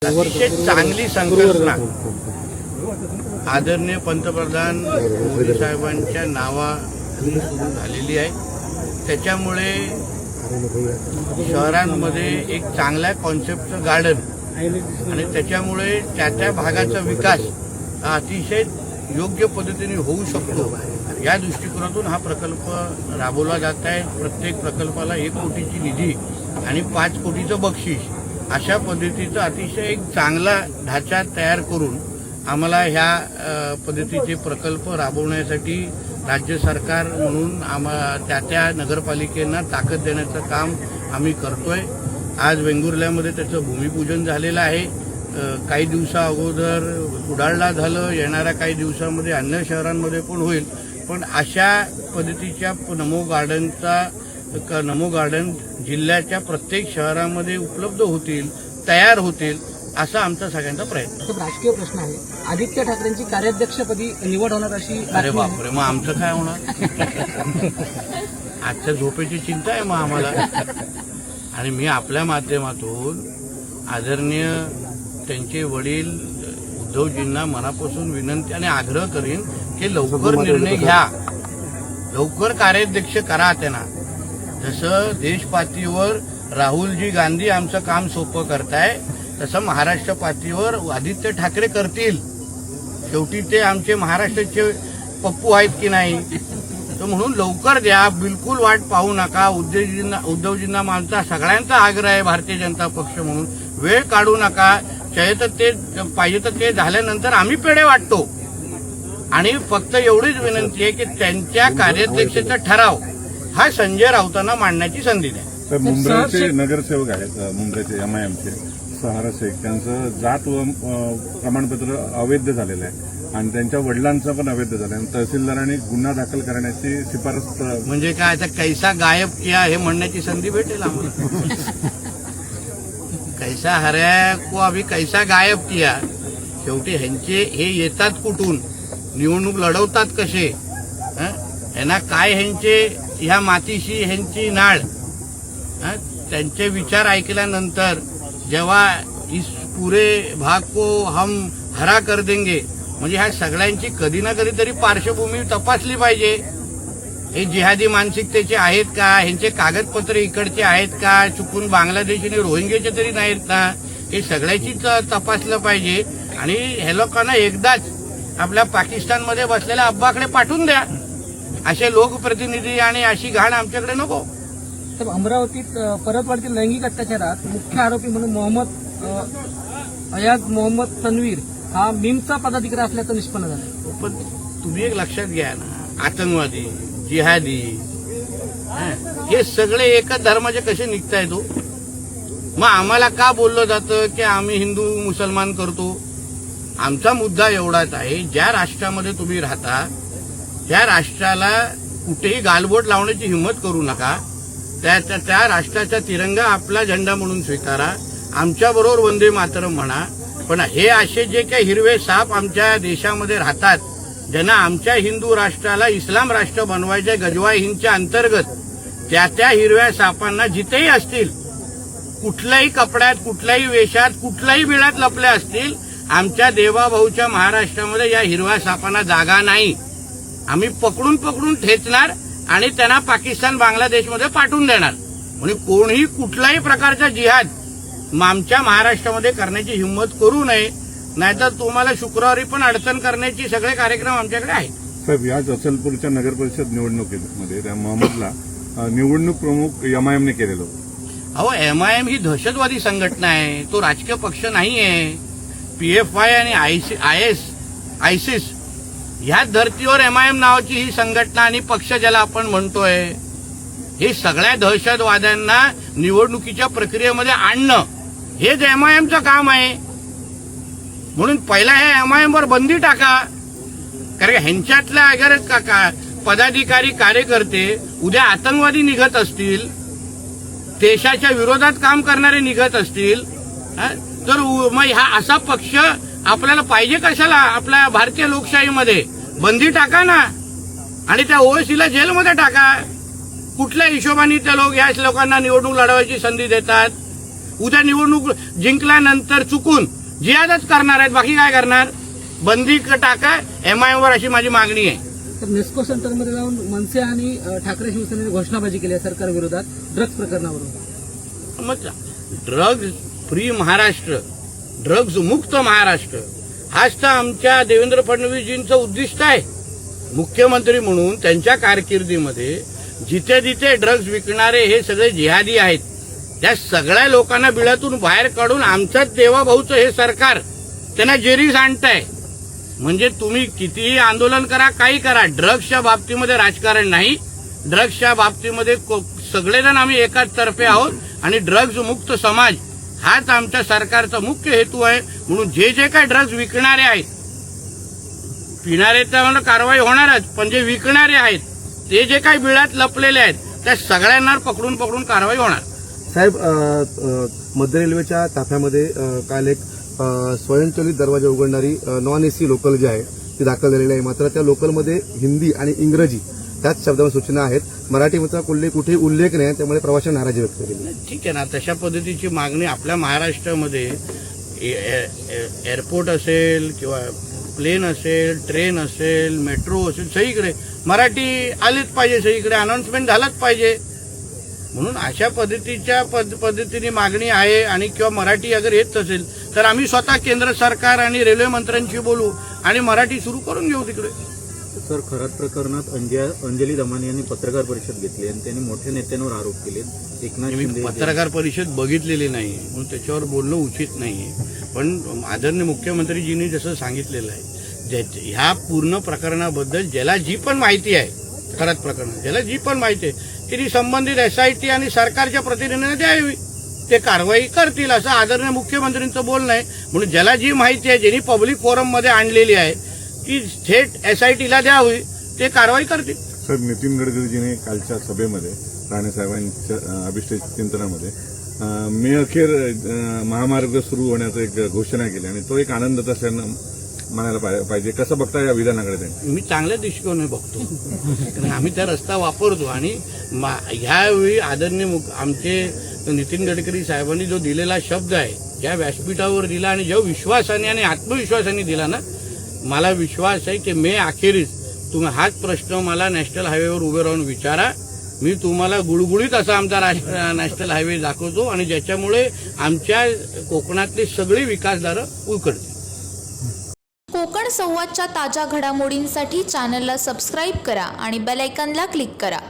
अतिशय चांगली संकल्पना आदरणीय पंतप्रधान मोदी साहेबांच्या नावाखाली सुरू झालेली आहे। त्याच्यामुळे शहरांमध्ये एक चांगल्या कॉन्सेप्टचं गार्डन आणि त्याच्यामुळे त्या भागाचा विकास हा अतिशय योग्य पद्धतीने होऊ शकतो। या दृष्टिकोनातून हा प्रकल्प राबवला जात आहे। प्रत्येक प्रकल्पाला 1 कोटीची निधी आणि 5 कोटीचं बक्षीस अशा पद्धतीचा अतिशय एक चांगला ढाचा तयार करून आम्हाला ह्या पद्धतीचे प्रकल्प राबवण्यासाठी राज्य सरकार म्हणून त्या नगरपालिकेंना ताकद देण्याचं काम आम्ही करतोय। आज वेंगुर्ल्यामध्ये त्याचं भूमिपूजन झालेलं आहे। काही दिवसा अगोदर कुडाळला झालं, येणाऱ्या काही दिवसांमध्ये अन्य शहरांमध्ये पण होईल। पण अशा पद्धतीच्या नमो गार्डन जिल्ह्याच्या प्रत्येक शहरामध्ये उपलब्ध होतील, तयार होतील असा आमचा सगळ्यांचा प्रयत्न। राजकीय प्रश्न आहे, आदित्य ठाकरेंची कार्याध्यक्षपदी निवड होणार अशी। अरे बापरे, मग आमचं काय होणार? आजच्या झोपेची चिंता आहे मग आम्हाला। आणि मी आपल्या माध्यमातून आदरणीय त्यांचे वडील उद्धवजींना मनापासून विनंती आणि आग्रह करीन की लवकर निर्णय घ्या, लवकर कार्याध्यक्ष करा त्यांना। जसं देश पातळीवर राहुलजी गांधी आमचं काम सोपं करताय तसं महाराष्ट्र पातळीवर आदित्य ठाकरे करतील। शेवटी ते आमचे महाराष्ट्राचे पप्पू आहेत की नाही, तर म्हणून लवकर द्या, बिलकुल वाट पाहू नका। उद्धवजींना आमचा सगळ्यांचा आग्रह आहे भारतीय जनता पक्ष म्हणून, वेळ काढू नका। पाहिजे तर ते झाल्यानंतर आम्ही पेढे वाटतो। आणि फक्त एवढीच विनंती आहे की त्यांच्या कार्याध्यक्षाचा ठराव हा संजय राऊतांना मांडण्याची संधी द्या। मुंब्राचे नगरसेवक आहेत, मुंब्राचे MIMचे सहारा शेख, त्यांचं जात व प्रमाणपत्र अवैध झालेलं आहे आणि त्यांच्या वडिलांचं पण अवैध झालं आहे। तहसीलदारांनी गुन्हा दाखल करण्याची शिफारस म्हणजे काय, आता कैसा गायब किया हे म्हणण्याची संधी भेटेल आम्हाला। कैसा हराया को अभी कैसा गायब किया। शेवटी ह्यांचे हे येतात कुठून, निवडणूक लढवतात कसे, यांना काय ह्यांचे ह्या मातीशी ह्यांची नाळ, त्यांचे विचार ऐकल्यानंतर जेव्हा इस पुरे भाग को हम हरा कर देंगे, म्हणजे ह्या सगळ्यांची कधी ना कधी तरी पार्श्वभूमी तपासली पाहिजे। हे जिहादी मानसिकतेचे आहेत का, ह्यांचे कागदपत्र इकडचे आहेत का, चुकून बांगलादेश आणि रोहिंग्याचे तरी नाहीत ना, हे सगळ्याची तपासलं पाहिजे। आणि हे लोकांना एकदाच आपल्या पाकिस्तानमध्ये बसलेल्या अब्बाकडे पाठवून द्या। असे लोकप्रतिनिधी आणि अशी घाण आमच्याकडे नको। तर अमरावतीत परत वाढतील लैंगिक अत्याचारात मुख्य आरोपी म्हणून अयाज मोहम्मद तन्वीर हा मीमचा पदाधिकारी असल्याचं निष्पन्न झालं। पण तुम्ही एक लक्षात घ्या ना, आतंकवादी, जिहादी हे सगळे एकच धर्माचे कसे निघतायत तो? मग आम्हाला का बोललं जातं की आम्ही हिंदू मुसलमान करतो? आमचा मुद्दा एवढाच आहे, ज्या राष्ट्रामध्ये तुम्ही राहता त्या राष्ट्राला कुठेही गालबोट लावण्याची हिंमत करू नका। त्या राष्ट्राचा तिरंगा आपला झेंडा म्हणून स्वीकारा, आमच्याबरोबर वंदे मातरम म्हणा। पण हे असे जे काही हिरवे साप आमच्या देशामध्ये राहतात, ज्यांना आमच्या हिंदू राष्ट्राला इस्लाम राष्ट्र बनवायचे गजवा हिंदच्या अंतर्गत, त्या हिरव्या सापांना जिथेही असतील, कुठल्याही कपड्यात, कुठल्याही वेशात, कुठल्याही बिळात लपले असतील, आमच्या देवाभाऊच्या महाराष्ट्रामध्ये या हिरव्या सापांना जागा नाही। आम्ही पकडून ठेचणार आणि त्यांना पाकिस्तान, बांगलादेशमध्ये पाठवून देणार। म्हणजे कोणीही कुठल्याही प्रकारचा जिहाद आमच्या महाराष्ट्रामध्ये करण्याची हिंमत करू नये, नाहीतर तुम्हाला शुक्रवारी पण अडचण करण्याची सगळे कार्यक्रम आमच्याकडे आहेत। साहेब, या अचलपूरच्या नगरपरिषद निवडणुकीमध्ये त्या मोहम्मदला निवडणूक प्रमुख MIMने केलेलं होतं। अहो, MIM ही दहशतवादी संघटना आहे, तो राजकीय पक्ष नाही आहे। PFI आणि ISIS ह्या धर्तीवर MIM नावाची ही संघटना आणि पक्ष ज्याला आपण म्हणतोय, हे सगळ्या दहशतवाद्यांना निवडणुकीच्या प्रक्रियेमध्ये आणणं हेच MIMचं काम आहे। म्हणून पहिला हे MIM वर बंदी टाका, कारण ह्यांच्यातल्या अगर पदाधिकारी कार्यकर्ते उद्या आतंकवादी निघत असतील, देशाच्या विरोधात काम करणारे निघत असतील, तर मग हा असा पक्ष आपल्याला पाहिजे कशाला? आपल्या भारतीय लोकशाहीमध्ये बंदी टाका ना, आणि त्या OWCला जेलमध्ये टाका। कुठल्या हिशोबाने त्या लोकांना निवडणूक लढवायची संधी देतात? उद्या निवडणूक जिंकल्यानंतर चुकून जिहादच करणार आहेत, बाकी काय करणार? बंदी टाका MIM वर, अशी माझी मागणी आहे. तर नेस्को सेंटरमध्ये जाऊन मनसे आणि ठाकरे शिवसेनेने घोषणाबाजी केली आहे सरकार विरोधात ड्रग्ज प्रकरणावरून. मग ड्रग्ज फ्री महाराष्ट्र, ड्रग्ज मुक्त महाराष्ट्र हाच तर आमच्या देवेंद्र फडणवीसजींचं उद्दिष्ट आहे. मुख्यमंत्री म्हणून त्यांच्या कारकिर्दीमध्ये जिथे जिथे ड्रग्ज विकणारे हे सगळे जिहादी आहेत, त्या सगळ्या लोकांना बिळातून बाहेर काढून आमच्याच देवाभाऊचं हे सरकार त्यांना जेरीस आणतंय. म्हणजे तुम्ही कितीही आंदोलन करा, काही करा, ड्रग्सच्या बाबतीमध्ये राजकारण नाही. ड्रग्सच्या बाबतीमध्ये सगळेजण आम्ही एकाच तर्फे आहोत आणि ड्रग्ज मुक्त समाज हाच आमच्या सरकारचा मुख्य हेतू आहे. म्हणून जे जे काही ड्रग्ज विकणारे आहेत, पिणारे तर कारवाई होणारच, पण जे विकणारे आहेत ते जे काही बिळात लपलेले आहेत त्या सगळ्यांना पकडून कारवाई होणार. साहेब, मध्य रेल्वेच्या ताफ्यामध्ये काल एक स्वयंचलित दरवाजा उघडणारी नॉन AC लोकल जी आहे ती दाखल झालेली आहे. मात्र त्या लोकलमध्ये हिंदी आणि इंग्रजी त्याच शब्दामध्ये सूचना आहेत. मराठीचा कुठेही उल्लेख नाही, त्यामुळे प्रवाशांनी नाराजी व्यक्त केली. ठीक आहे ना, तशा पद्धतीची मागणी आपल्या महाराष्ट्रामध्ये एअरपोर्ट असेल किंवा प्लेन असेल, ट्रेन असेल, मेट्रो असेल, सगळीकडे मराठी आलीच पाहिजे, सगळीकडे अनाउन्समेंट झालंच पाहिजे. म्हणून अशा पद्धतीच्या पद्धतीने मागणी आहे. आणि किंवा मराठी अगर येत असेल तर आम्ही स्वतः केंद्र सरकार आणि रेल्वे मंत्र्यांशी बोलू आणि मराठी सुरू करून घेऊ तिकडे. सर, खरात प्रकरणात अंजली दमानी यांनी पत्रकार परिषद घेतली आणि त्यांनी मोठ्या नेत्यांवर आरोप केले. एकनाथ मी शिंदे पत्रकार परिषद बघितलेली नाही म्हणून त्याच्यावर बोलणं उचित नाहीये. पण आदरणीय मुख्यमंत्रीजींनी जसं सांगितलेलं आहे, ह्या पूर्ण प्रकरणाबद्दल ज्याला जी पण माहिती आहे, खरात प्रकरण ज्याला जी पण माहिती आहे त्यांनी संबंधित SIT आणि सरकारच्या प्रतिनिधींना द्यावी, ते कारवाई करतील असं आदरणीय मुख्यमंत्र्यांचं बोलणं आहे. म्हणून ज्याला जी माहिती आहे, ज्यांनी पब्लिक फोरममध्ये आणलेली आहे ती थेट SITला द्यावी, ते कारवाई करतील. सर, नितीन गडकरीजीने कालच्या सभेमध्ये राणेसाहेबांच्या अभिष्टचिंतनामध्ये मे अखेर महामार्ग सुरू होण्याचं एक घोषणा केली आणि तो एक आनंदाचा क्षण म्हणायला पाहिजे. कसं बघता या विधानाकडे त्यांनी? मी चांगल्या दृष्टिकोनाने बघतो, कारण आम्ही त्या रस्ता वापरतो. आणि ह्यावेळी आदरणीय आमचे नितीन गडकरी साहेबांनी जो दिलेला शब्द आहे, ज्या व्यासपीठावर दिला आणि ज्या विश्वासाने आणि आत्मविश्वासाने दिला ना, मला विश्वास आहे की मे अखेरीस तुम्ही हाच प्रश्न मला नॅशनल हायवेवर उभे राहून विचारा, मी तुम्हाला गुळगुळीत असा आमचा नॅशनल हायवे दाखवतो आणि ज्याच्यामुळे आमच्या कोकणातली सगळी विकासदारं उलकडतील. कोकण संवादच्या ताज्या घडामोडींसाठी चॅनलला सबस्क्राईब करा आणि बेल आयकॉनला क्लिक करा.